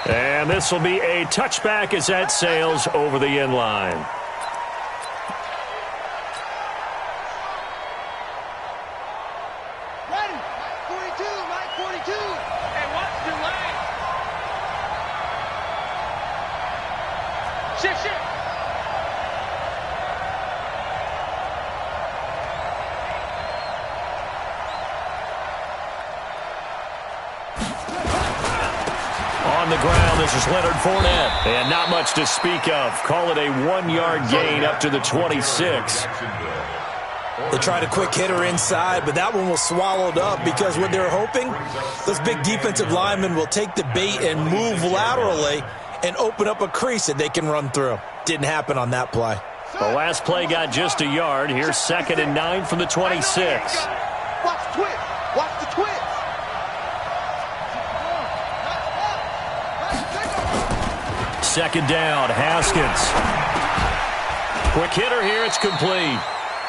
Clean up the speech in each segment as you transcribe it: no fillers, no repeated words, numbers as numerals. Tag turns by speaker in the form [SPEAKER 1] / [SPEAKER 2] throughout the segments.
[SPEAKER 1] And this will be a touchback as that sails over the end line. On the ground, this is Leonard Fournette. And not much to speak of. Call it a 1-yard gain up to the 26.
[SPEAKER 2] They tried a quick hitter inside, but that one was swallowed up because what they're hoping, those big defensive linemen will take the bait and move laterally and open up a crease that they can run through. Didn't happen on that play.
[SPEAKER 1] The last play got just a yard. Here's 2nd and 9 from the 26.
[SPEAKER 3] Watch the twist. Watch the twist.
[SPEAKER 1] Second down, Haskins. Quick hitter here, it's complete.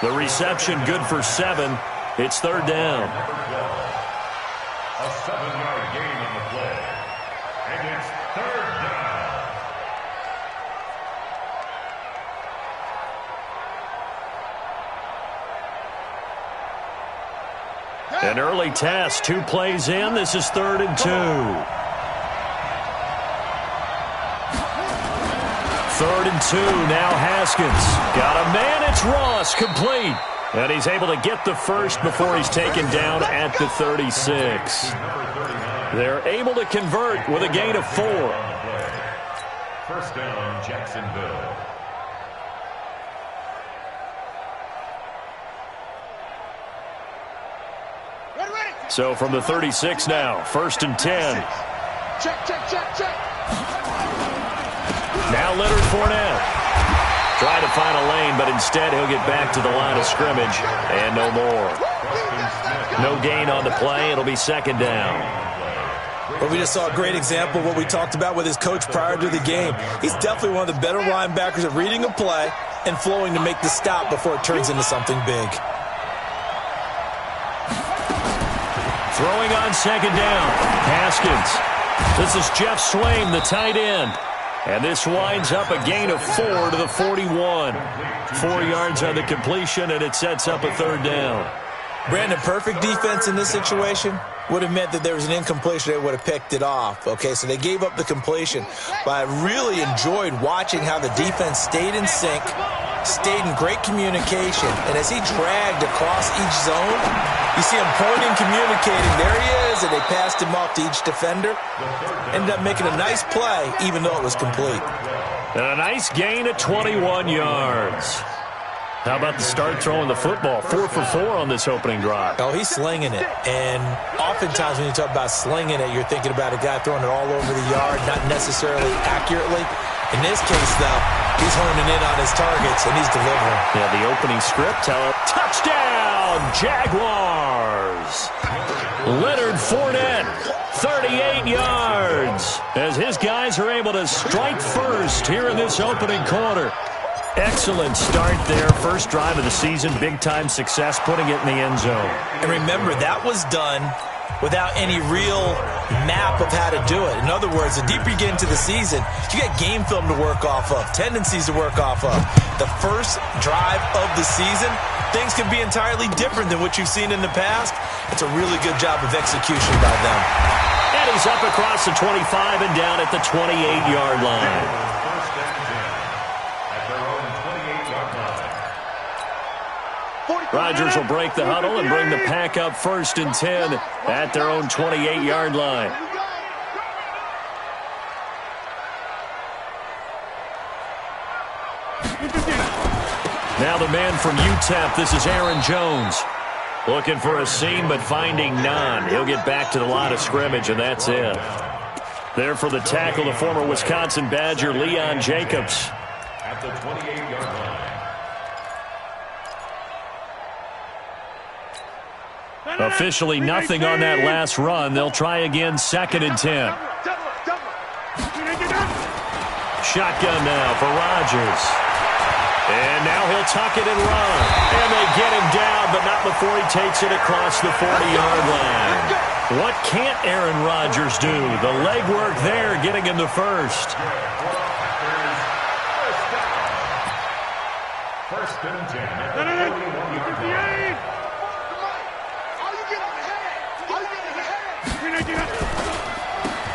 [SPEAKER 1] The reception good for 7. It's 3rd down.
[SPEAKER 4] A 7-yard gain on the play. And it's 3rd down.
[SPEAKER 1] An early test, 2 plays in. This is 3rd and 2. 3rd and 2, now Haskins. Got a man, it's Ross, complete. And he's able to get the first before he's taken down at the 36. They're able to convert with a gain of 4.
[SPEAKER 4] First down, Jacksonville.
[SPEAKER 1] So from the 36 now, 1st and 10.
[SPEAKER 3] Check, check, check, check.
[SPEAKER 1] Now Leonard Fournette. Trying to find a lane, but instead he'll get back to the line of scrimmage. And no more. No gain on the play. It'll be 2nd down.
[SPEAKER 2] But we just saw a great example of what we talked about with his coach prior to the game. He's definitely one of the better linebackers at reading a play and flowing to make the stop before it turns into something big.
[SPEAKER 1] Throwing on 2nd down. Haskins. This is Jeff Swaim, the tight end. And this winds up a gain of 4 to the 41. 4 yards on the completion, and it sets up a 3rd down.
[SPEAKER 2] Brandon, perfect defense in this situation would have meant that there was an incompletion. They would have picked it off. Okay, so they gave up the completion. But I really enjoyed watching how the defense stayed in sync, stayed in great communication. And as he dragged across each zone, you see him pointing, communicating. There he is, and they passed him off to each defender. Ended up making a nice play, even though it was complete.
[SPEAKER 1] And a nice gain at 21 yards. How about the start throwing the football? 4 for 4 on this opening drive.
[SPEAKER 2] Oh, he's slinging it. And oftentimes when you talk about slinging it, you're thinking about a guy throwing it all over the yard, not necessarily accurately. In this case, though, he's honing in on his targets, and he's delivering.
[SPEAKER 1] Yeah, the opening script, touchdown, Jaguars. Leonard Fournette, 38 yards, as his guys are able to strike first here in this opening quarter. Excellent start there. First drive of the season, big-time success, putting it in the end zone.
[SPEAKER 2] And remember, that was done without any real map of how to do it. In other words, the deeper you get into the season, you got game film to work off of, tendencies to work off of. The first drive of the season, things can be entirely different than what you've seen in the past. It's a really good job of execution by them.
[SPEAKER 1] And he's up across the 25 and down at the 28-yard line. Rodgers will break the huddle and bring the pack up 1st and 10 at their own 28-yard line. Now the man from UTEP, this is Aaron Jones. Looking for a seam, but finding none. He'll get back to the line of scrimmage, and that's it. There for the tackle, the former Wisconsin Badger, Leon Jacobs.
[SPEAKER 4] At the 28-yard line.
[SPEAKER 1] Officially nothing on that last run. They'll try again, 2nd and 10. Shotgun now for Rodgers. And now he'll tuck it and run. And they get him down, but not before he takes it across the 40-yard line. What can't Aaron Rodgers do? The legwork there getting him the first.
[SPEAKER 4] First and 10.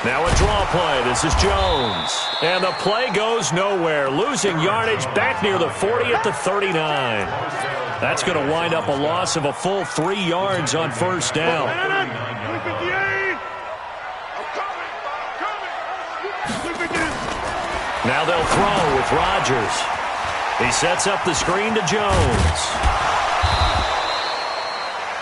[SPEAKER 1] Now a draw play. This is Jones. And the play goes nowhere. Losing yardage back near the 40 at the 39. That's going to wind up a loss of a full 3 yards on first down. Now they'll throw with Rodgers. He sets up the screen to Jones.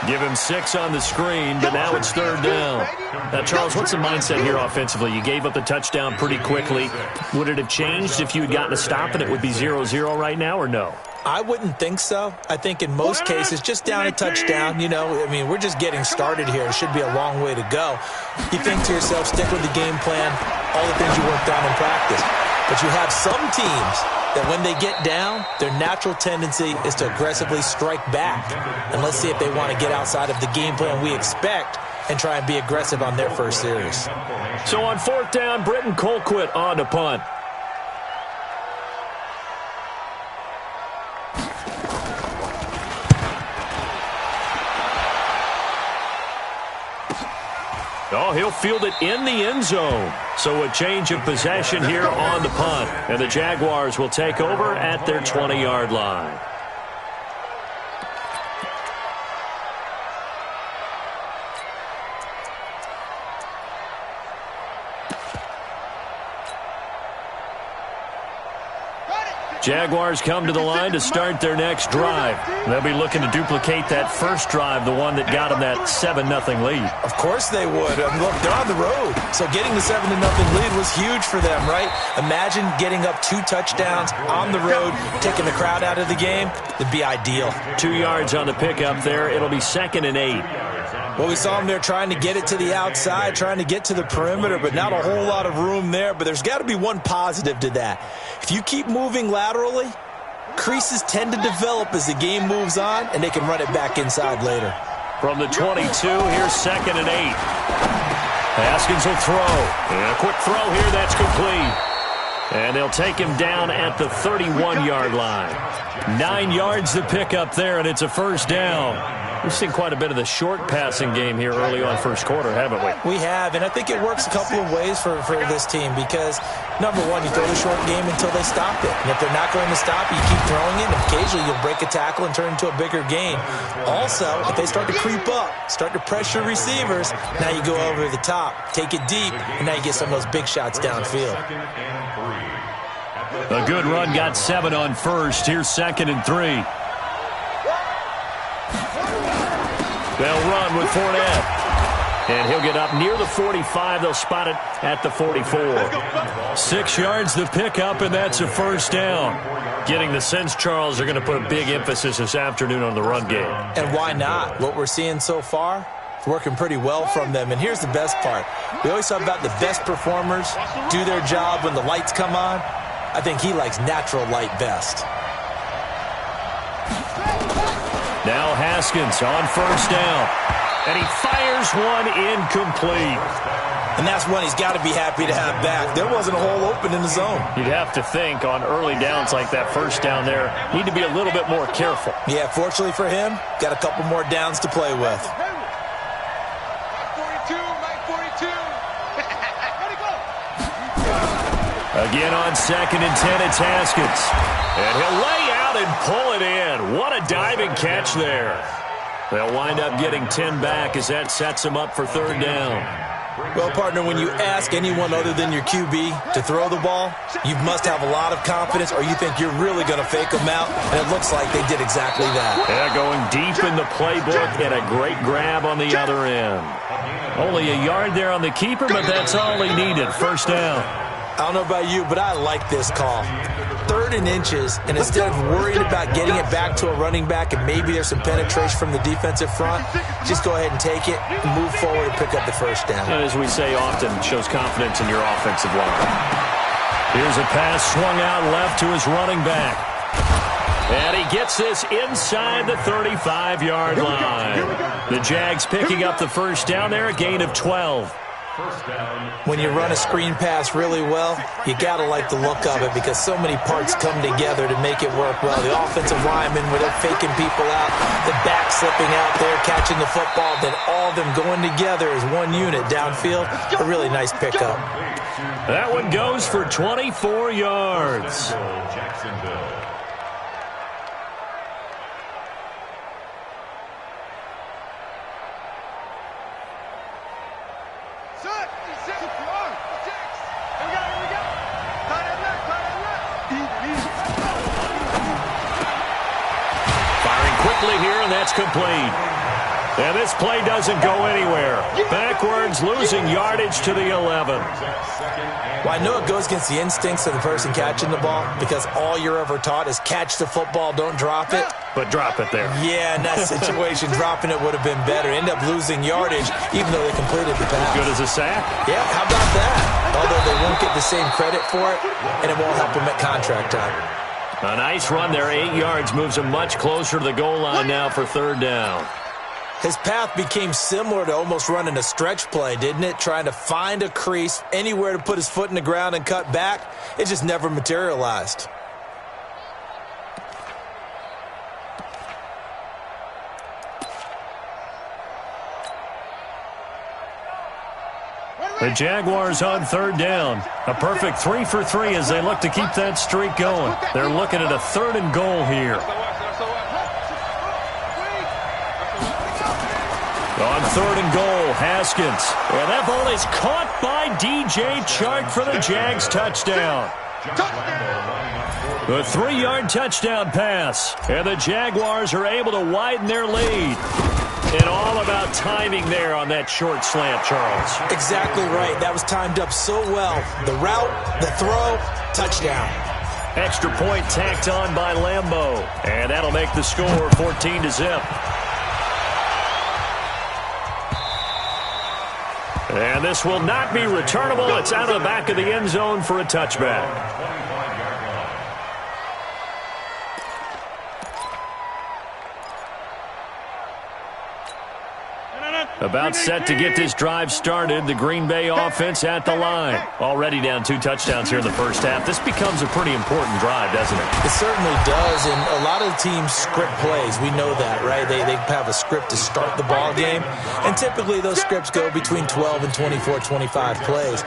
[SPEAKER 1] Give him 6 on the screen, but now it's third down. Now, Charles, what's the mindset here offensively? You gave up the touchdown pretty quickly. Would it have changed if you had gotten a stop and it would be 0-0 right now, or no?
[SPEAKER 2] I wouldn't think so. I think in most cases, just down a touchdown, you know, I mean, we're just getting started here. It should be a long way to go. You think to yourself, stick with the game plan, all the things you worked on in practice. But you have some teams that when they get down, their natural tendency is to aggressively strike back. And let's see if they want to get outside of the game plan we expect and try and be aggressive on their first series.
[SPEAKER 1] So on fourth down, Britton Colquitt on to punt. Oh, he'll field it in the end zone. So a change of possession here on the punt. And the Jaguars will take over at their 20-yard line. Jaguars come to the line to start their next drive. They'll be looking to duplicate that first drive, the one that got them that 7-0 lead.
[SPEAKER 2] Of course they would. Look, they're on the road. So getting the 7-0 lead was huge for them, right? Imagine getting up 2 touchdowns on the road, taking the crowd out of the game. It'd be ideal. 2 yards on the pickup there. It'll be 2nd and 8. Well, we saw them there trying to get it to the outside, trying to get to the perimeter, but not a whole lot of room there. But there's got to be one positive to that. If you keep moving laterally, creases tend to develop as the game moves on, and they can run it back inside later.
[SPEAKER 1] From the 22, here's 2nd and 8. Haskins will throw. And a quick throw here, that's complete. And they'll take him down at the 31-yard line. 9 yards to pick up there, and it's a first down. We've seen quite a bit of the short passing game here early on first quarter, haven't we?
[SPEAKER 2] We have, and I think it works a couple of ways for this team because, number one, you throw the short game until they stop it. And if they're not going to stop it, you keep throwing it, and occasionally you'll break a tackle and turn it into a bigger game. Also, if they start to creep up, start to pressure receivers, now you go over the top, take it deep, and now you get some of those big shots downfield.
[SPEAKER 1] A good run got 7 on first. Here's 2nd and 3. They'll run with Fournette. And he'll get up near the 45. They'll spot it at the 44. 6 yards to pick up, and that's a first down. Getting the sense, Charles, are going to put a big emphasis this afternoon on the run game.
[SPEAKER 2] And why not? What we're seeing so far, it's working pretty well from them. And here's the best part. We always talk about the best performers do their job when the lights come on. I think he likes natural light best.
[SPEAKER 1] Now Haskins on first down. And he fires one incomplete.
[SPEAKER 2] And that's one he's got to be happy to have back. There wasn't a hole open in the zone.
[SPEAKER 1] You'd have to think on early downs like that first down there, need to be a little bit more careful.
[SPEAKER 2] Yeah, fortunately for him, got a couple more downs to play with.
[SPEAKER 3] 42, Mike 42. Ready, go.
[SPEAKER 1] Again on 2nd and 10, it's Haskins. And he'll lay out and pull it in. What a diving catch there. They'll wind up getting 10 back as that sets them up for third down.
[SPEAKER 2] Well, partner, when you ask anyone other than your QB to throw the ball, you must have a lot of confidence or you think you're really going to fake them out, and it looks like they did exactly that.
[SPEAKER 1] Yeah, going deep in the playbook and a great grab on the other end. Only a yard there on the keeper, but that's all he needed. First down.
[SPEAKER 2] I don't know about you, but I like this call. 3rd and inches, and instead of worrying about getting it back to a running back and maybe there's some penetration from the defensive front, just go ahead and take it and move forward and pick up the first down.
[SPEAKER 1] And as we say often, shows confidence in your offensive line. Here's a pass swung out left to his running back. And he gets this inside the 35-yard line. The Jags picking up the first down there, a gain of 12.
[SPEAKER 2] When you run a screen pass really well, you got to like the look of it because so many parts come together to make it work well. The offensive linemen, where they're faking people out, the back slipping out there, catching the football, then all of them going together as one unit downfield. A really nice pickup.
[SPEAKER 1] That one goes for 24 yards.
[SPEAKER 4] Jacksonville.
[SPEAKER 1] Here, and that's complete. And this play doesn't go anywhere. Backwards, losing yardage to the 11.
[SPEAKER 2] Well, I know it goes against the instincts of the person catching the ball because all you're ever taught is catch the football, don't drop it.
[SPEAKER 1] But drop it there.
[SPEAKER 2] Yeah, in that situation, dropping it would have been better. End up losing yardage, even though they completed the pass.
[SPEAKER 1] As good as a sack?
[SPEAKER 2] Yeah, how about that? Although they won't get the same credit for it, and it won't help them at contract time.
[SPEAKER 1] A nice run there, 8 yards, moves him much closer to the goal line now for third down.
[SPEAKER 2] His path became similar to almost running a stretch play, didn't it? Trying to find a crease, anywhere to put his foot in the ground and cut back. It just never materialized.
[SPEAKER 1] The Jaguars on third down. A perfect 3 for 3 as they look to keep that streak going. They're looking at a 3rd and goal here. On 3rd and goal, Haskins. And that ball is caught by DJ Chark for the Jags touchdown. A 3-yard touchdown pass. And the Jaguars are able to widen their lead. And all about timing there on that short slant, Charles.
[SPEAKER 2] Exactly right. That was timed up so well. The route, the throw, touchdown.
[SPEAKER 1] Extra point tacked on by Lambeau. And that'll make the score 14-0. And this will not be returnable. It's out of the back of the end zone for a touchback. About set to get this drive started. The Green Bay offense at the line. Already down 2 touchdowns here in the first half. This becomes a pretty important drive, doesn't it?
[SPEAKER 2] It certainly does, and a lot of teams script plays. We know that, right? They have a script to start the ball game, and typically those scripts go between 12 and 24, 25 plays.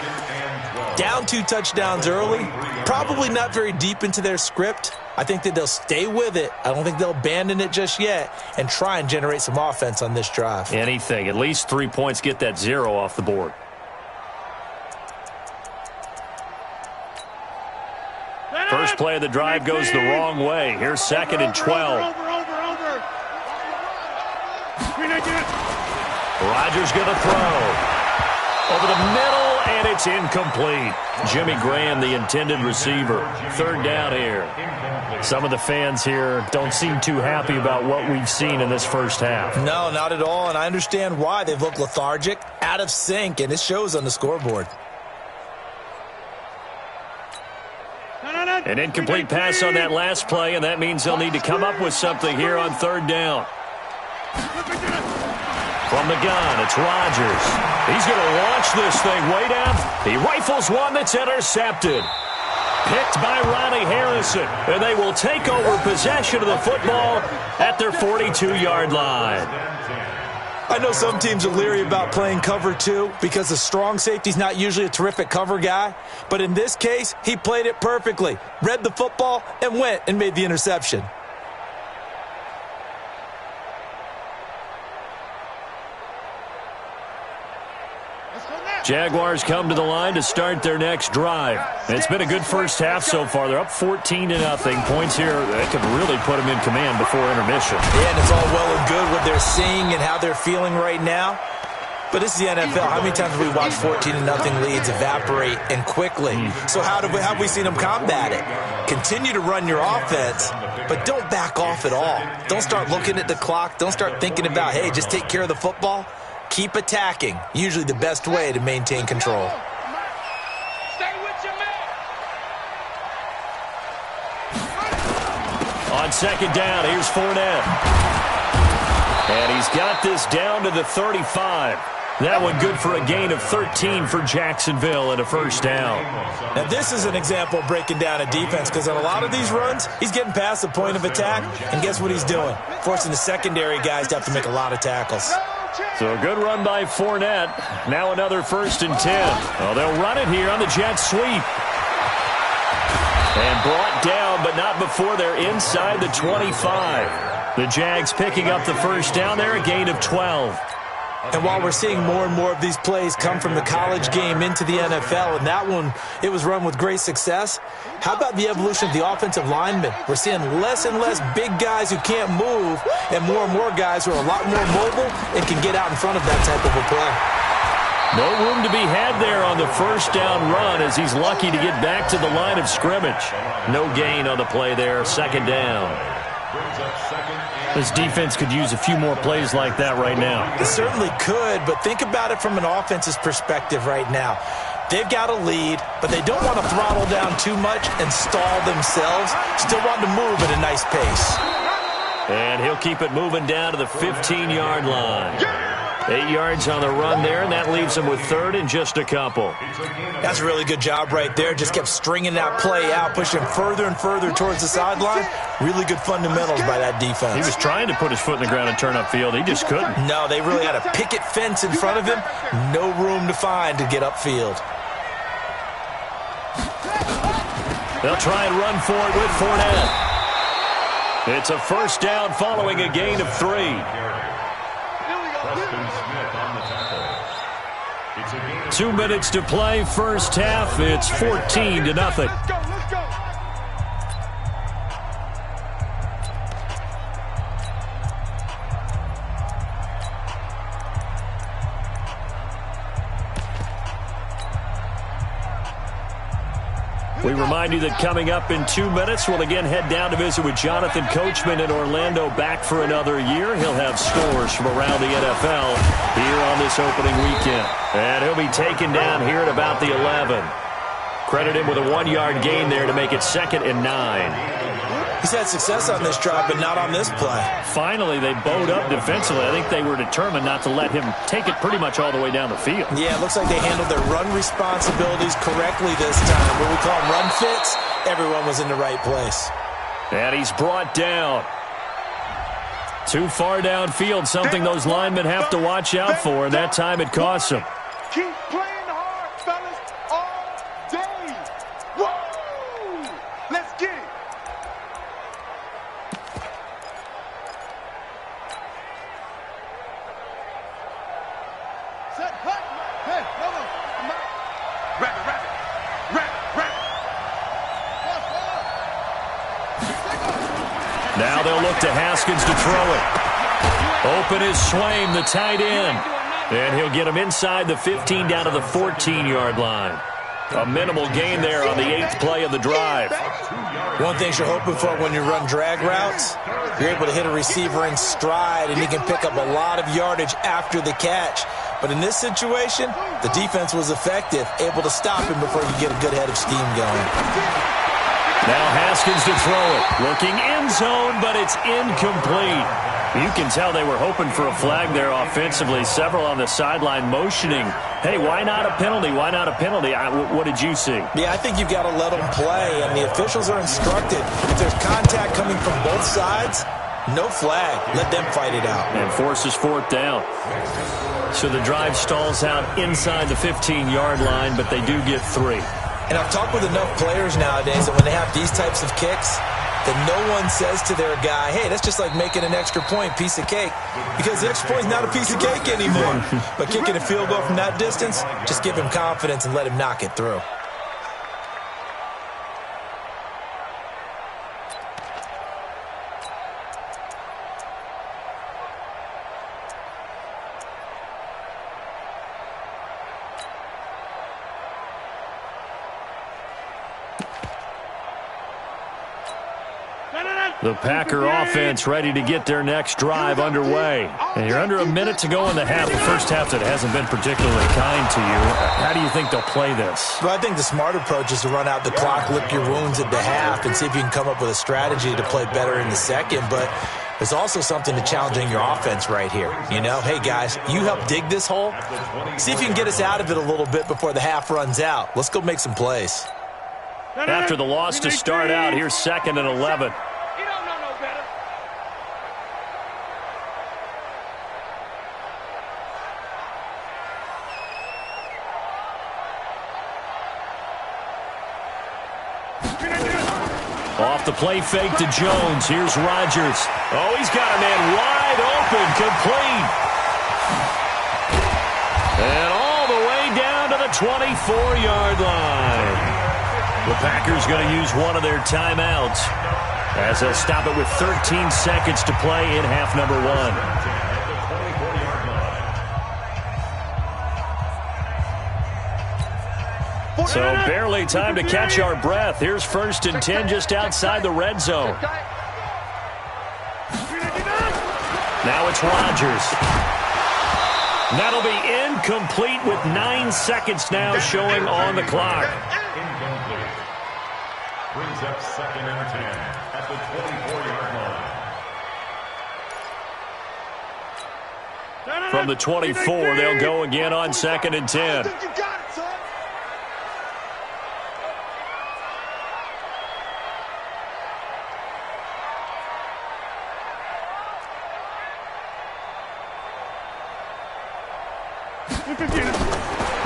[SPEAKER 2] Down 2 touchdowns early, probably not very deep into their script. I think that they'll stay with it. I don't think they'll abandon it just yet and try and generate some offense on this drive.
[SPEAKER 1] Anything. At least 3 points, get that 0 off the board. First play of the drive goes the wrong way. Here's 2nd and 12. Rodgers going to throw. Over the middle, and it's incomplete. Jimmy Graham, the intended receiver. 3rd down here. Some of the fans here don't seem too happy about what we've seen in this first half.
[SPEAKER 2] No, not at all, and I understand why. They've looked lethargic, out of sync, and it shows on the scoreboard.
[SPEAKER 1] An incomplete pass on that last play, and that means they'll need to come up with something here on 3rd down. From the gun, it's Rodgers. He's going to launch this thing way down. He rifles one that's intercepted. Picked by Ronnie Harrison. And they will take over possession of the football at their 42-yard line.
[SPEAKER 2] I know some teams are leery about playing cover 2 because the strong safety's not usually a terrific cover guy. But in this case, he played it perfectly. Read the football and went and made the interception.
[SPEAKER 1] Jaguars come to the line to start their next drive. It's been a good first half so far. They're up 14-0. Points here that could really put them in command before intermission.
[SPEAKER 2] Yeah, and it's all well and good what they're seeing and how they're feeling right now. But this is the NFL. How many times have we watched 14-0 leads evaporate and quickly? So how have we seen them combat it? Continue to run your offense, but don't back off at all. Don't start looking at the clock. Don't start thinking about, hey, just take care of the football. Keep attacking. Usually the best way to maintain control.
[SPEAKER 1] On On second down, here's Fournette. And he's got this down to the 35. That one good for a gain of 13 for Jacksonville and a first down.
[SPEAKER 2] Now, this is an example of breaking down a defense because on a lot of these runs, he's getting past the point of attack, and guess what he's doing? Forcing the secondary guys to have to make a lot of tackles.
[SPEAKER 1] So a good run by Fournette. Now another 1st and 10. Oh, they'll run it here on the jet sweep. And brought down, but not before they're inside the 25. The Jags picking up the first down there, a gain of 12.
[SPEAKER 2] And while we're seeing more and more of these plays come from the college game into the NFL, and that one, it was run with great success, how about the evolution of the offensive linemen? We're seeing less and less big guys who can't move and more guys who are a lot more mobile and can get out in front of that type of a play.
[SPEAKER 1] No room to be had there on the first down run as he's lucky to get back to the line of scrimmage. No gain on the play there, second down. This defense could use a few more plays like that right now.
[SPEAKER 2] It certainly could, but think about it from an offense's perspective right now. They've got a lead, but they don't want to throttle down too much and stall themselves. Still want to move at a nice pace.
[SPEAKER 1] And he'll keep it moving down to the 15-yard line. 8 yards on the run there, and that leaves him with 3rd and just a couple.
[SPEAKER 2] That's a really good job right there. Just kept stringing that play out, pushing further and further towards the sideline. Really good fundamentals by that defense.
[SPEAKER 1] He was trying to put his foot in the ground and turn upfield. He just couldn't.
[SPEAKER 2] No, they really had a picket fence in front of him. No room to find to get upfield.
[SPEAKER 1] They'll try and run for it with Fournette. It's a first down following a gain of 3.
[SPEAKER 4] Preston Smith on the tackle. It's a gain of
[SPEAKER 1] 2 minutes to play, first half. It's 14-0.
[SPEAKER 3] Let's go.
[SPEAKER 1] We remind you that coming up in 2 minutes, we'll again head down to visit with Jonathan Coachman in Orlando, back for another year. He'll have scores from around the NFL here on this opening weekend. And he'll be taken down here at about the 11. Credit him with a 1-yard gain there to make it 2nd and 9.
[SPEAKER 2] He's had success on this drive, but not on this play.
[SPEAKER 1] Finally, they bowed up defensively. I think they were determined not to let him take it pretty much all the way down the field.
[SPEAKER 2] Yeah, it looks like they handled their run responsibilities correctly this time. What we call run fits, everyone was in the right place.
[SPEAKER 1] And he's brought down. Too far downfield, something those linemen have to watch out for, and that time it costs them.
[SPEAKER 3] Keep playing hard, fellas, all day. Woo! Let's get it. Set, hut. Hey, no. Rabbit.
[SPEAKER 1] Now they'll look to Haskins to throw it. Open is Swaim, the tight end. And he'll get him inside the 15 down to the 14-yard line. A minimal gain there on the 8th play of the drive.
[SPEAKER 2] One thing you're hoping for when you run drag routes, you're able to hit a receiver in stride, and he can pick up a lot of yardage after the catch. But in this situation, the defense was effective, able to stop him before you get a good head of steam going.
[SPEAKER 1] Now Haskins to throw it. Looking end zone, but it's incomplete. You can tell they were hoping for a flag there offensively. Several on the sideline motioning, hey, why not a penalty? Why not a penalty? What did you see?
[SPEAKER 2] Yeah, I think you've got to let them play, and the officials are instructed. If there's contact coming from both sides, no flag. Let them fight it out.
[SPEAKER 1] And forces 4th down. So the drive stalls out inside the 15-yard line, but they do get 3.
[SPEAKER 2] And I've talked with enough players nowadays that when they have these types of kicks, that no one says to their guy, hey, that's just like making an extra point, piece of cake. Because the extra point is not a piece of cake anymore. But kicking a field goal from that distance, just give him confidence and let him knock it through.
[SPEAKER 1] The Packer offense ready to get their next drive underway. And you're under a minute to go in the half. The first half that hasn't been particularly kind to you. How do you think they'll play this?
[SPEAKER 2] Well, I think the smart approach is to run out the clock, lick your wounds at the half, and see if you can come up with a strategy to play better in the second. But there's also something to challenging your offense right here. You know, hey, guys, you help dig this hole. See if you can get us out of it a little bit before the half runs out. Let's go make some plays.
[SPEAKER 1] After the loss to start out, here's 2nd and 11. Off the play fake to Jones. Here's Rodgers. Oh, he's got a man wide open, complete. And all the way down to the 24-yard line. The Packers going to use one of their timeouts as they'll stop it with 13 seconds to play in half number 1. So barely time to catch our breath. Here's 1st and 10 just outside the red zone. Now it's Rodgers. That'll be incomplete with 9 seconds now showing on the clock.
[SPEAKER 4] Incomplete. Brings up 2nd and 10 at the 24-yard line.
[SPEAKER 1] From the 24, they'll go again on 2nd and 10.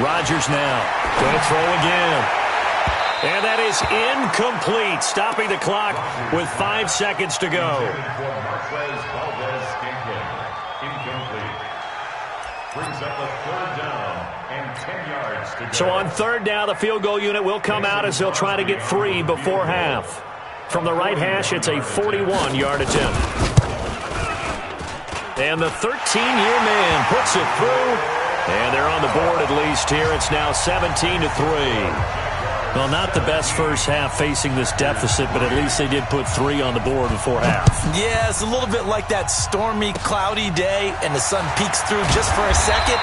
[SPEAKER 1] Rodgers now going to throw again. And that is incomplete, stopping the clock with 5 seconds to go.
[SPEAKER 4] Brings up a 3rd down and 10 yards to go.
[SPEAKER 1] So on 3rd down, the field goal unit will come out as they'll try to get 3 before half. From the right hash, it's a 41-yard attempt. And the 13-year man puts it through. And they're on the board at least here. It's now 17-3. Well, not the best first half facing this deficit, but at least they did put 3 on the board before half.
[SPEAKER 2] Yeah, it's a little bit like that stormy, cloudy day, and the sun peeks through just for a second.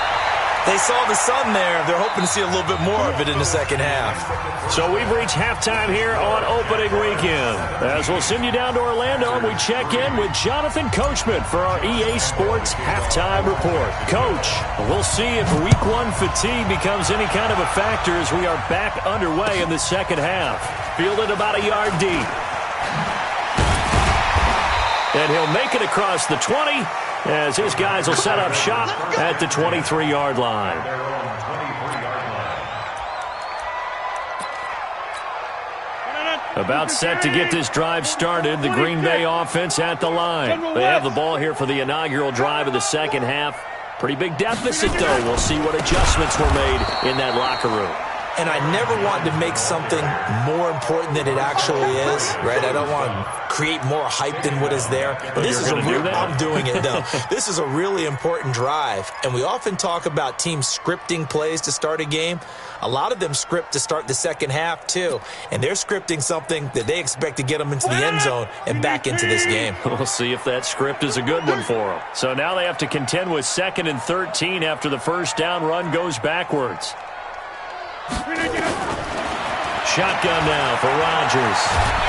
[SPEAKER 2] They saw the sun there. They're hoping to see a little bit more of it in the second half.
[SPEAKER 1] So we've reached halftime here on opening weekend. As we'll send you down to Orlando, and we check in with Jonathan Coachman for our EA Sports Halftime Report. Coach, we'll see if Week 1 fatigue becomes any kind of a factor as we are back underway in the second half. Fielded about a yard deep. And he'll make it across the 20 as his guys will set up shop at the 23-yard line. About set to get this drive started, the Green Bay offense at the line. They have the ball here for the inaugural drive of the second half. Pretty big deficit, though. We'll see what adjustments were made in that locker room.
[SPEAKER 2] And I never want to make something more important than it actually is, right? I don't want to create more hype than what is there. But this is I'm doing it, though. This is a really important drive. And we often talk about teams scripting plays to start a game. A lot of them script to start the second half, too. And they're scripting something that they expect to get them into the end zone and back into this game.
[SPEAKER 1] We'll see if that script is a good one for them. So now they have to contend with 2nd and 13 after the first down run goes backwards. Shotgun now for Rodgers.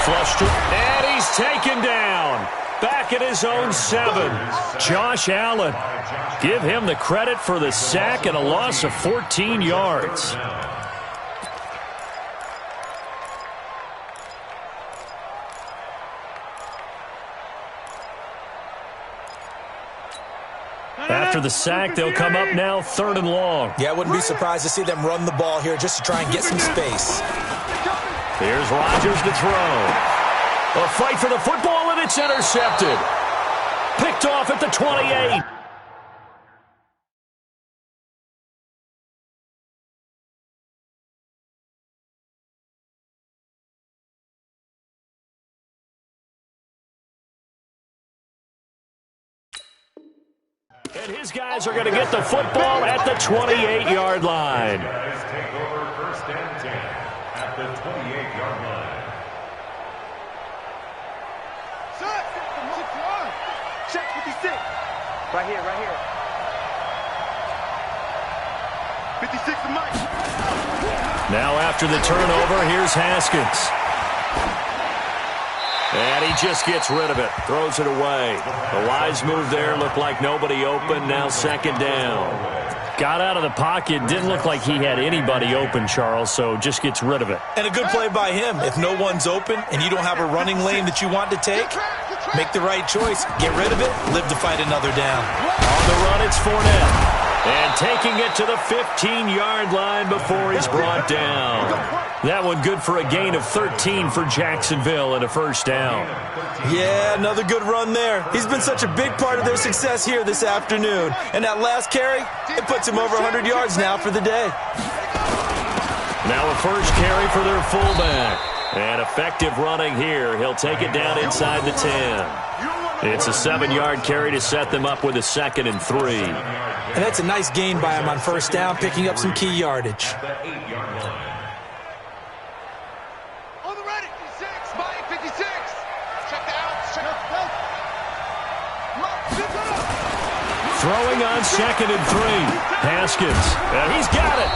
[SPEAKER 1] Flushed it, and he's taken down. Back at his own 7. Josh Allen. Give him the credit for the sack and a loss of 14 yards. After the sack, they'll come up now 3rd and long.
[SPEAKER 2] Yeah, I wouldn't be surprised to see them run the ball here just to try and get some space.
[SPEAKER 1] Here's Rodgers to throw. A fight for the football, and it's intercepted. Picked off at the 28. And his guys are going to get the football at the 28-yard line.
[SPEAKER 4] Guys take over 1st and 10 at the 28-yard line.
[SPEAKER 3] Check 56. Right here, right here. 56 to Mike.
[SPEAKER 1] Now after the turnover, here's Haskins. And he just gets rid of it. Throws it away. The wise move there. Looked like nobody open. Now second down. Got out of the pocket. Didn't look like he had anybody open, Charles, so just gets rid of it.
[SPEAKER 2] And a good play by him. If no one's open and you don't have a running lane that you want to take, make the right choice. Get rid of it. Live to fight another down.
[SPEAKER 1] On the run, it's Fournette. And taking it to the 15-yard line before he's brought down. That one good for a gain of 13 for Jacksonville and a first down.
[SPEAKER 2] Yeah, another good run there. He's been such a big part of their success here this afternoon. And that last carry, it puts him over 100 yards now for the day.
[SPEAKER 1] Now a first carry for their fullback. And effective running here. He'll take it down inside the 10. It's a 7-yard carry to set them up with a 2nd and 3.
[SPEAKER 2] And that's a nice gain by him on first down, picking up some key yardage.
[SPEAKER 3] On the ready, 56, Mike 56. Check the outs, check out.
[SPEAKER 1] Throwing on 2nd and 3. Haskins. And he's got it.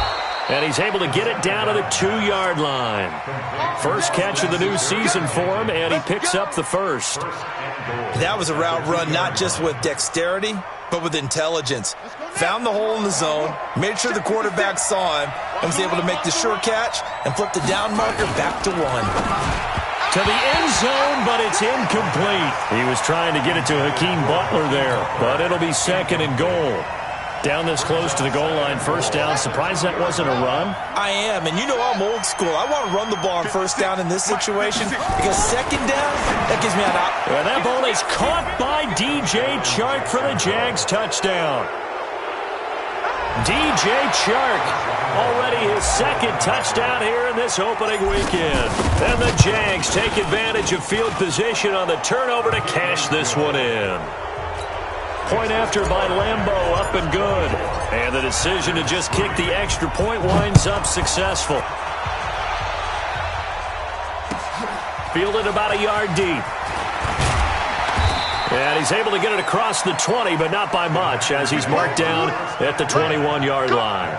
[SPEAKER 1] And he's able to get it down to the 2-yard line. First catch of the new season for him, and he picks up the first.
[SPEAKER 2] That was a route run not just with dexterity, but with intelligence. Found the hole in the zone, made sure the quarterback saw him, and was able to make the sure catch and flip the down marker back to 1.
[SPEAKER 1] To the end zone, but it's incomplete. He was trying to get it to Hakeem Butler there, but it'll be 2nd and goal. Down this close to the goal line, first down. Surprised that wasn't a run?
[SPEAKER 2] I am, and you know I'm old school. I want to run the ball on first down in this situation because second down, that gives me an op.
[SPEAKER 1] And that ball is caught by DJ Chark for the Jags touchdown. DJ Chark, already his 2nd touchdown here in this opening weekend. And the Jags take advantage of field position on the turnover to cash this one in. Point after by Lambeau, up and good. And the decision to just kick the extra point winds up successful. Fielded about a yard deep. And he's able to get it across the 20, but not by much, as he's marked down at the 21-yard line.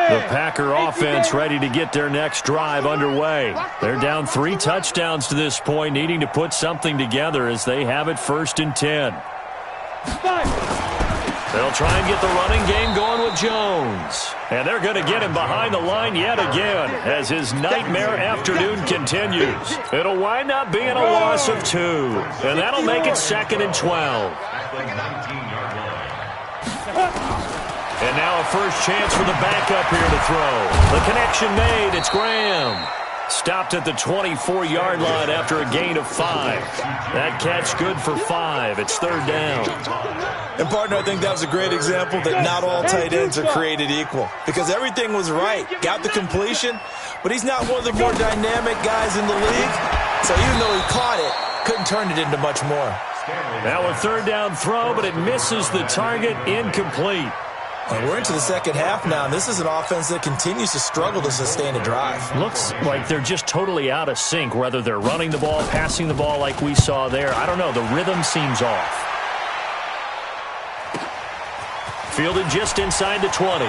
[SPEAKER 1] The Packer offense ready to get their next drive underway. They're down 3 touchdowns to this point, needing to put something together as they have it 1st and 10. They'll try and get the running game going with Jones. And they're going to get him behind the line yet again as his nightmare afternoon continues. It'll wind up being a loss of 2. And that'll make it 2nd and 12. And now a first chance for the backup here to throw. The connection made. It's Graham. Stopped at the 24-yard line after a gain of 5. That catch good for 5. It's 3rd down.
[SPEAKER 2] And, partner, I think that was a great example that not all tight ends are created equal. Because everything was right. Got the completion, but he's not one of the more dynamic guys in the league. So even though he caught it, couldn't turn it into much more.
[SPEAKER 1] Now a 3rd down throw, but it misses the target. Incomplete.
[SPEAKER 2] And we're into the second half now, and this is an offense that continues to struggle to sustain a drive.
[SPEAKER 1] Looks like they're just totally out of sync, whether they're running the ball, passing the ball like we saw there. I don't know. The rhythm seems off. Fielded just inside the 20.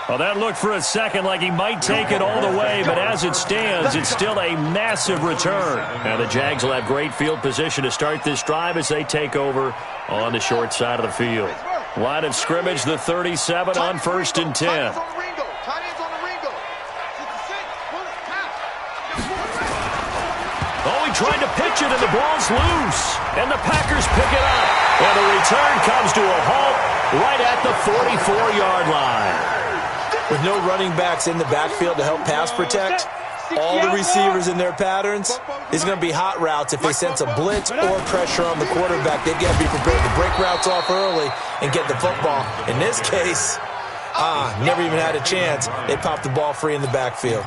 [SPEAKER 1] Well, that looked for a second like he might take it all the way, but as it stands, it's still a massive return. Now the Jags will have great field position to start this drive as they take over on the short side of the field. Line of scrimmage, the 37 on 1st and 10. Oh, he tried to pitch it, and the ball's loose. And the Packers pick it up. And the return comes to a halt right at the 44-yard line.
[SPEAKER 2] With no running backs in the backfield to help pass protect, all the receivers in their patterns, it's going to be hot routes if they sense a blitz or pressure on the quarterback. They've got to be prepared to break routes off early and get the football. In this case, never even had a chance. They popped the ball free in the backfield.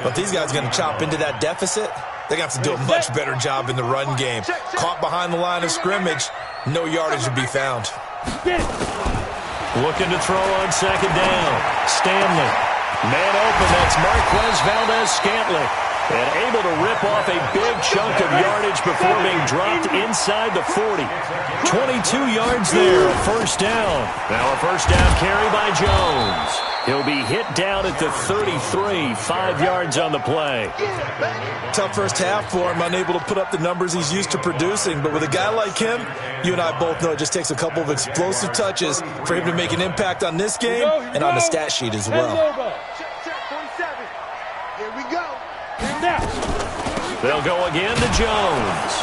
[SPEAKER 2] But these guys are going to chop into that deficit. They're going to have to do a much better job in the run game. Caught behind the line of scrimmage, no yardage to be found.
[SPEAKER 1] Looking to throw on second down. Stanley. Man open, that's Marquez Valdes-Scantling. And able to rip off a big chunk of yardage before being dropped inside the 40. 22 yards there, a first down. Now a first down carry by Jones. He'll be hit down at the 33, 5 yards on the play.
[SPEAKER 2] Tough first half for him, unable to put up the numbers he's used to producing. But with a guy like him, you and I both know it just takes a couple of explosive touches for him to make an impact on this game and on the stat sheet as well.
[SPEAKER 3] Check 47. Here we go.
[SPEAKER 1] They'll go again to Jones.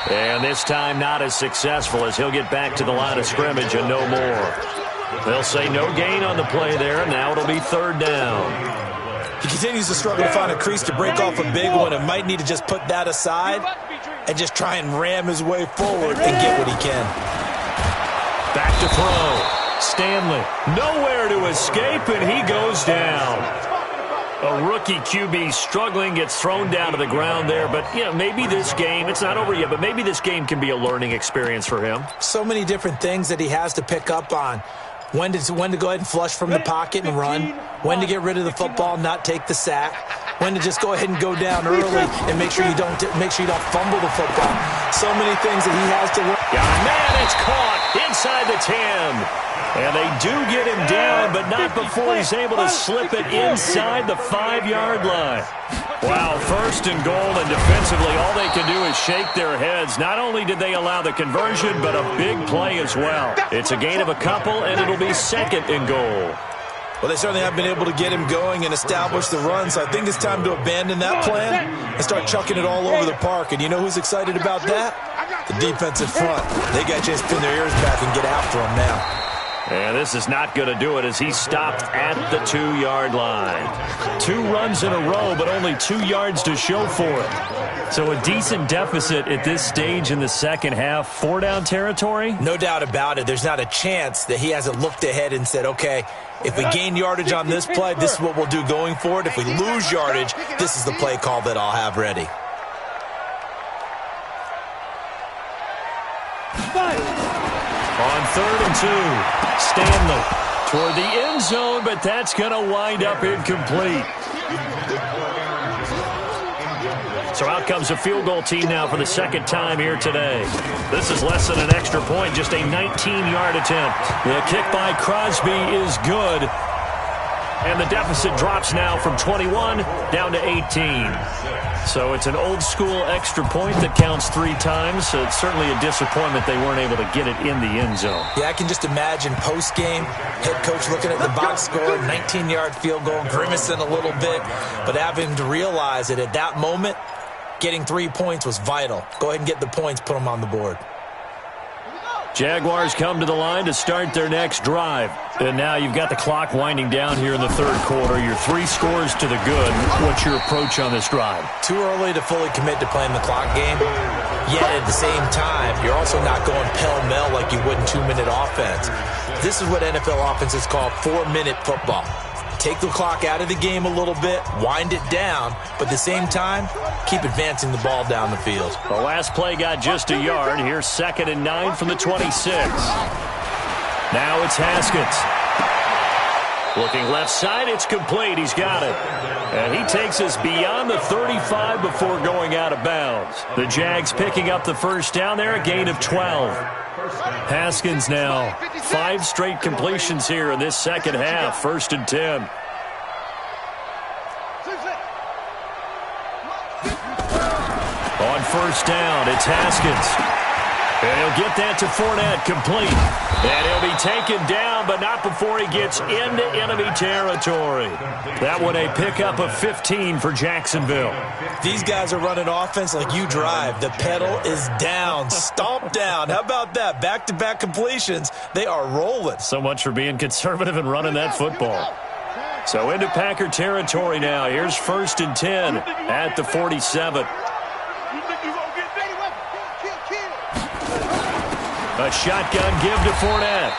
[SPEAKER 1] And this time not as successful as he'll get back to the line of scrimmage and no more. They'll say no gain on the play there. Now it'll be third down.
[SPEAKER 2] He continues to struggle to find a crease to break off a big one and might need to just put that aside and just try and ram his way forward and get what he can.
[SPEAKER 1] Back to throw. Stanley. Nowhere to escape, and he goes down. A rookie QB struggling, gets thrown down to the ground there. But, you know, maybe this game, it's not over yet, but maybe this game can be a learning experience for him.
[SPEAKER 2] So many different things that he has to pick up on. When to go ahead and flush from the pocket and run. When to get rid of the football, not take the sack. When to just go ahead and go down early and make sure you don't fumble the football. So many things that he has to learn.
[SPEAKER 1] Man, it's caught inside the 10. And they do get him down, but not before he's able to slip it inside the 5-yard line. Wow, first and goal, and defensively all they can do is shake their heads. Not only did they allow the conversion, but a big play as well. It's a gain of a couple, and it'll be second and goal.
[SPEAKER 2] Well, they certainly have been able to get him going and establish the run, so I think it's time to abandon that plan and start chucking it all over the park. And you know who's excited about that? The defensive front. They got a chance to pin their ears back and get after him now.
[SPEAKER 1] And this is not going to do it as he stopped at the 2-yard line. 2 runs in a row, but only 2 yards to show for it. So a decent deficit at this stage in the second half. 4-down territory?
[SPEAKER 2] No doubt about it. There's not a chance that he hasn't looked ahead and said, okay, if we gain yardage on this play, this is what we'll do going forward. If we lose yardage, this is the play call that I'll have ready.
[SPEAKER 1] On 3rd and 2, Stanley toward the end zone, but that's going to wind up incomplete. So out comes a field goal team now for the second time here today. This is less than an extra point, just a 19-yard attempt. The kick by Crosby is good. And the deficit drops now from 21 down to 18. So it's an old-school extra point that counts 3 times. So it's certainly a disappointment they weren't able to get it in the end zone.
[SPEAKER 2] Yeah, I can just imagine post-game, head coach looking at the box score, 19-yard field goal, grimacing a little bit, but having to realize that at that moment, getting 3 points was vital. Go ahead and get the points, put them on the board.
[SPEAKER 1] Jaguars come to the line to start their next drive. And now you've got the clock winding down here in the third quarter. You're 3 scores to the good. What's your approach on this drive?
[SPEAKER 2] Too early to fully commit to playing the clock game. Yet at the same time, you're also not going pell-mell like you would in 2-minute offense. This is what NFL offenses call 4-minute football. Take the clock out of the game a little bit, wind it down, but at the same time, keep advancing the ball down the field.
[SPEAKER 1] The last play got just a yard. Here's 2nd and 9 from the 26. Now it's Haskins. Looking left side, it's complete. He's got it. And he takes us beyond the 35 before going out of bounds. The Jags picking up the first down there, a gain of 12. Haskins now 5 straight completions here in this second half. 1st and 10. On first down, it's Haskins. And he'll get that to Fournette, complete. And he'll be taken down, but not before he gets into enemy territory. That one a pickup of 15 for Jacksonville.
[SPEAKER 2] These guys are running offense like you drive. The pedal is down, stomp down. How about that? Back-to-back completions. They are rolling.
[SPEAKER 1] So much for being conservative and running that football. So into Packer territory now. Here's 1st and 10 at the 47. A shotgun give to Fournette.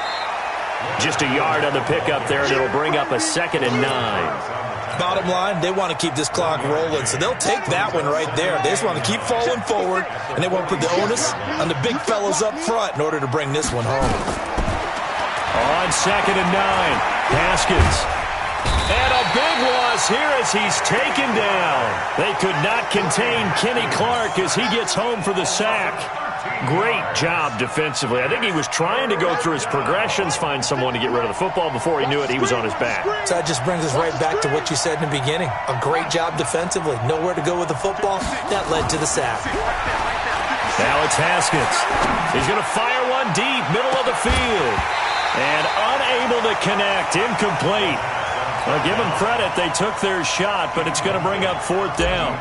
[SPEAKER 1] Just a yard on the pickup there, and it'll bring up a 2nd and 9.
[SPEAKER 2] Bottom line, they want to keep this clock rolling, so they'll take that one right there. They just want to keep falling forward, and they want to put the onus on the big fellas up front in order to bring this one home.
[SPEAKER 1] on 2nd and 9. Haskins. And a big loss here as he's taken down. They could not contain Kenny Clark as he gets home for the sack. Great job defensively. I think he was trying to go through his progressions, find someone to get rid of the football. Before he knew it, he was on his back.
[SPEAKER 2] So that just brings us right back to what you said in the beginning. A great job defensively. Nowhere to go with the football. That led to the sack.
[SPEAKER 1] Now it's Haskins. He's going to fire one deep, middle of the field. And unable to connect, incomplete. Well, give them credit. They took their shot, but it's going to bring up 4th down.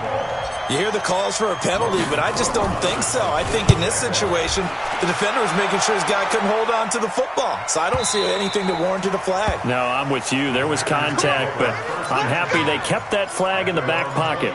[SPEAKER 2] You hear the calls for a penalty, but I just don't think so. I think in this situation, the defender was making sure his guy couldn't hold on to the football. So I don't see anything that warranted a flag.
[SPEAKER 1] No, I'm with you. There was contact, but I'm happy they kept that flag in the back pocket.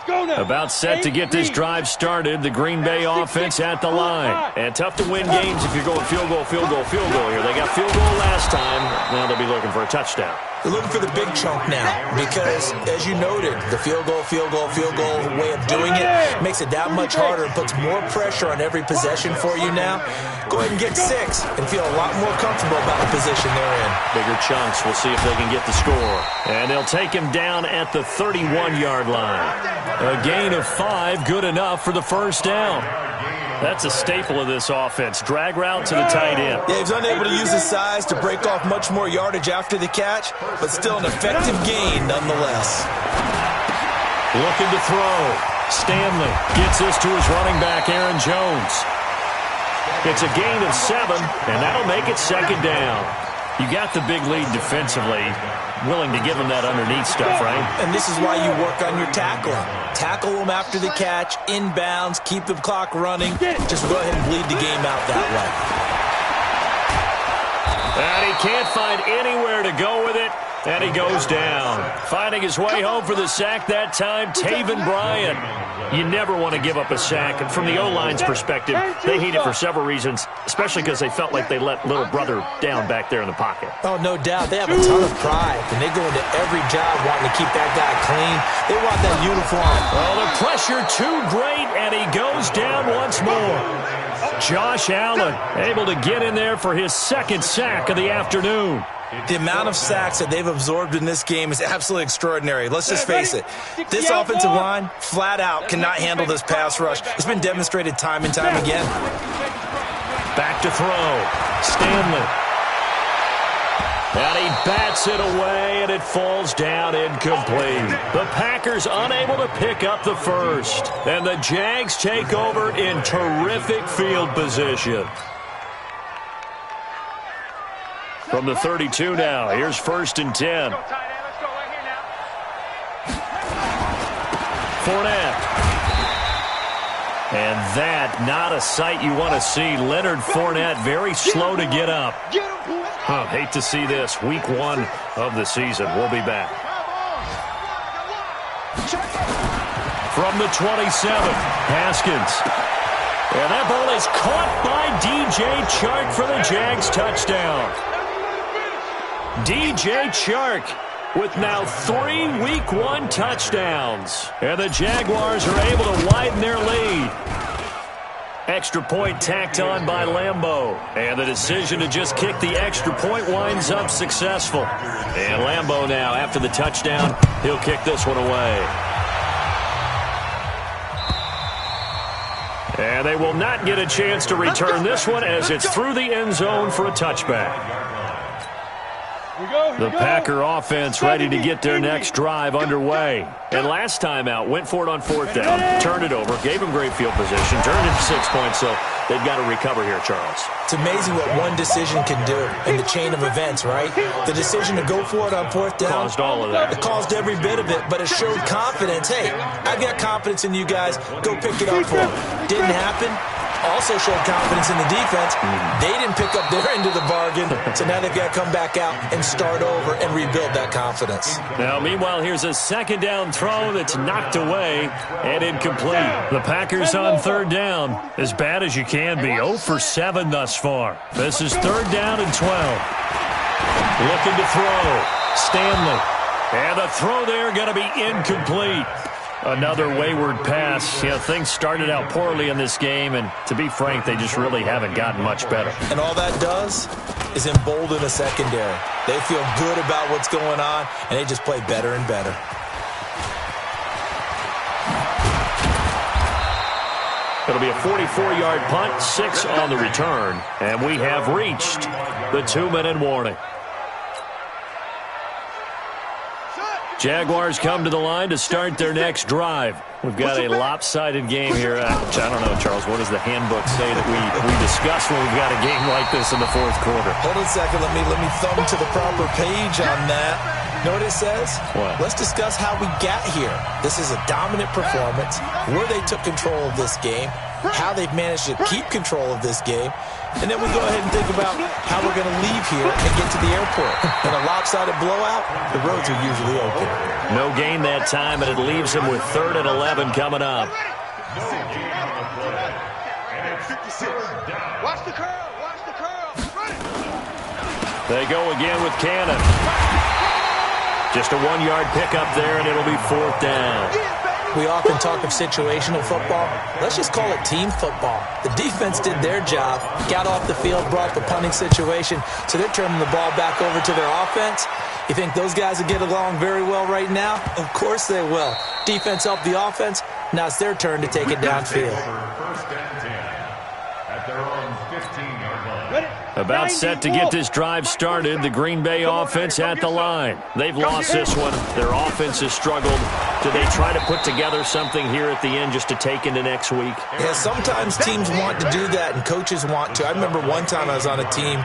[SPEAKER 1] About set to get this drive started. The Green Bay offense at the line. And tough to win games if you're going field goal, field goal, field goal here. They got field goal last time. Now they'll be looking for a touchdown.
[SPEAKER 2] They're looking for the big chunk now because, as you noted, the field goal way of doing it makes it that much harder and puts more pressure on every possession for you now. Go ahead and get 6 and feel a lot more comfortable about the position they're in.
[SPEAKER 1] Bigger chunks. We'll see if they can get the score. And they'll take him down at the 31-yard line. A gain of 5, good enough for the first down. That's a staple of this offense. Drag route to the tight end.
[SPEAKER 2] Yeah, he's unable to use his size to break off much more yardage after the catch, but still an effective gain nonetheless.
[SPEAKER 1] Looking to throw. Stanley gets this to his running back, Aaron Jones. It's a gain of 7, and that'll make it 2nd down. You got the big lead defensively. Willing to give them that underneath stuff, right?
[SPEAKER 2] And this is why you work on your tackling. Tackle them after the catch, inbounds, keep the clock running. Just go ahead and bleed the game out that way.
[SPEAKER 1] And he can't find anywhere to go with it, and he goes down. Finding his way home for the sack that time, Taven Bryan. You never want to give up a sack, and from the O-line's perspective, they hate it for several reasons, especially because they felt like they let little brother down back there in the pocket.
[SPEAKER 2] Oh, no doubt. They have a ton of pride, and they go into every job wanting to keep that guy clean. They want that uniform.
[SPEAKER 1] Oh, the pressure too great, and he goes down once more. Josh Allen able to get in there for his 2nd sack of the afternoon.
[SPEAKER 2] The amount of sacks that they've absorbed in this game is absolutely extraordinary. Let's just face it. This offensive line, flat out, cannot handle this pass rush. It's been demonstrated time and time again.
[SPEAKER 1] Back to throw. Stanley. And he bats it away, and it falls down incomplete. The Packers unable to pick up the first. And the Jags take over in terrific field position. From the 32 now, here's 1st and 10. Fournette. And that, not a sight you want to see. Leonard Fournette very slow to get up. Hate to see this. Week 1 of the season. We'll be back. From the 27, Haskins. And that ball is caught by DJ Chark for the Jags touchdown. DJ Chark with now 3 Week 1 touchdowns. And the Jaguars are able to widen their lead. Extra point tacked on by Lambeau. And the decision to just kick the extra point winds up successful. And Lambeau now, after the touchdown, he'll kick this one away. And they will not get a chance to return this one as it's through the end zone for a touchback. The Packer offense ready to get their next drive underway. And last time out, went for it on 4th down, turned it over, gave them great field position, turned it to 6 points, so they've got to recover here, Charles.
[SPEAKER 2] It's amazing what one decision can do in the chain of events, right? The decision to go for it on 4th down.
[SPEAKER 1] Caused all of that.
[SPEAKER 2] It caused every bit of it, but it showed confidence. Hey, I've got confidence in you guys. Go pick it up for me. Didn't happen. Also showed confidence in the defense. They didn't pick up their end of the bargain, so now they've got to come back out and start over and rebuild that confidence.
[SPEAKER 1] Now, meanwhile, here's a 2nd down throw that's knocked away and incomplete. The Packers on 3rd down, as bad as you can be, 0 for 7 thus far. This is 3rd down and 12. Looking to throw. Stanley. And the throw there going to be incomplete. Another wayward pass. Yeah, things started out poorly in this game, and to be frank, they just really haven't gotten much better.
[SPEAKER 2] And all that does, is embolden the secondary. They feel good about what's going on, and they just play better and better.
[SPEAKER 1] It'll be a 44-yard punt, 6 on the return, and we have reached the 2-minute warning. Jaguars come to the line to start their next drive. We've got a lopsided game here. I don't know, Charles, what does the handbook say that we discuss when we've got a game like this in the fourth quarter?
[SPEAKER 2] Hold on a second. Let me thumb to the proper page on that. Know what it says?
[SPEAKER 1] What?
[SPEAKER 2] Let's discuss how we got here. This is a dominant performance, where they took control of this game, how they've managed to keep control of this game, and then we go ahead and think about how we're going to leave here and get to the airport. In a lopsided blowout, the roads are usually open.
[SPEAKER 1] No gain that time, and it leaves him with 3rd and 11 coming up.
[SPEAKER 3] Watch the curl. Watch the curl. Run it.
[SPEAKER 1] They go again with Cannon. Just a 1-yard pickup there, and it'll be 4th down.
[SPEAKER 2] We often talk of situational football. Let's just call it team football. The defense did their job, got off the field, brought the punting situation, so they're turning the ball back over to their offense. You think those guys will get along very well right now? Of course they will. Defense helped the offense. Now it's their turn to take it downfield.
[SPEAKER 4] First and 10 at their own 15-yard line.
[SPEAKER 1] About set to get this drive started, the Green Bay offense at the line. They've lost this one. Their offense has struggled. Do they try to put together something here at the end just to take into next week?
[SPEAKER 2] Yeah, sometimes teams want to do that and coaches want to. I remember one time I was on a team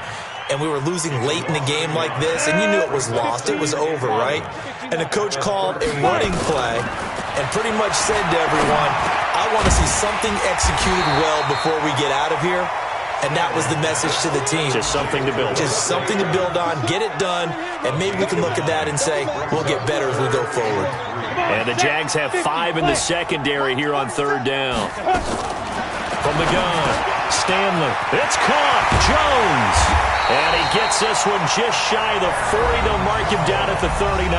[SPEAKER 2] and we were losing late in the game like this, and you knew it was lost. It was over, right? And the coach called a running play and pretty much said to everyone, I want to see something executed well before we get out of here. And that was the message to the team.
[SPEAKER 1] Just something to build on.
[SPEAKER 2] Just something to build on, get it done, and maybe we can look at that and say, we'll get better as we go forward.
[SPEAKER 1] And the Jags have 5 in the secondary here on 3rd down. From the gun, Stanley. It's caught. Jones. And he gets this one just shy of the 40. They'll mark him down at the 39.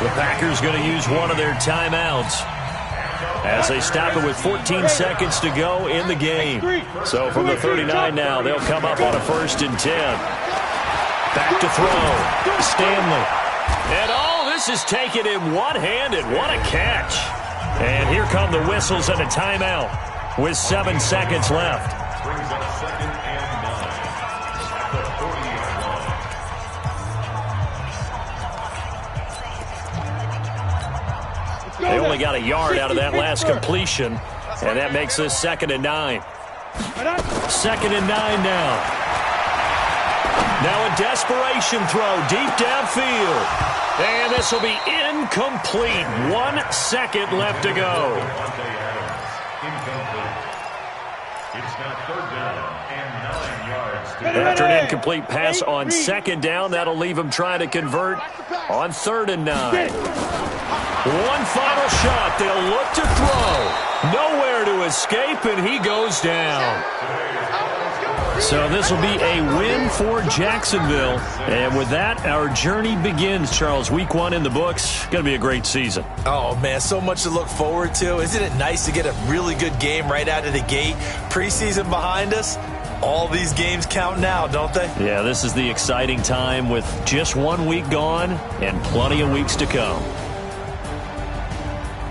[SPEAKER 1] The Packers going to use one of their timeouts as they stop it with 14 seconds to go in the game. So from the 39 now, they'll come up on a 1st and 10. Back to throw. Stanley. And this is taken in one-handed. What a catch. And here come the whistles and a timeout with 7 seconds left.
[SPEAKER 4] Brings up 2nd and 9 at the 40-yard line.
[SPEAKER 1] They only got a yard out of that last completion, and that makes this 2nd and 9. 2nd and 9 now. Now a desperation throw deep downfield. And this will be incomplete. 1 second left to go.
[SPEAKER 4] Incomplete. It's now 3rd down and 9 yards.
[SPEAKER 1] After an incomplete pass on 2nd down, that'll leave him trying to convert on 3rd and 9. One final shot. They'll look to throw. Nowhere to escape, and he goes down. So this will be a win for Jacksonville. And with that, our journey begins, Charles. Week 1 in the books. Going to be a great season.
[SPEAKER 2] Oh, man, so much to look forward to. Isn't it nice to get a really good game right out of the gate? Preseason behind us. All these games count now, don't they?
[SPEAKER 1] Yeah, this is the exciting time with just 1 week gone and plenty of weeks to come.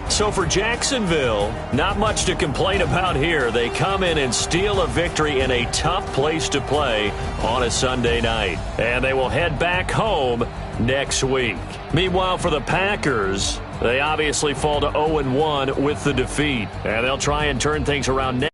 [SPEAKER 1] So for Jacksonville, not much to complain about here. They come in and steal a victory in a tough place to play on a Sunday night. And they will head back home next week. Meanwhile, for the Packers, they obviously fall to 0-1 with the defeat. And they'll try and turn things around next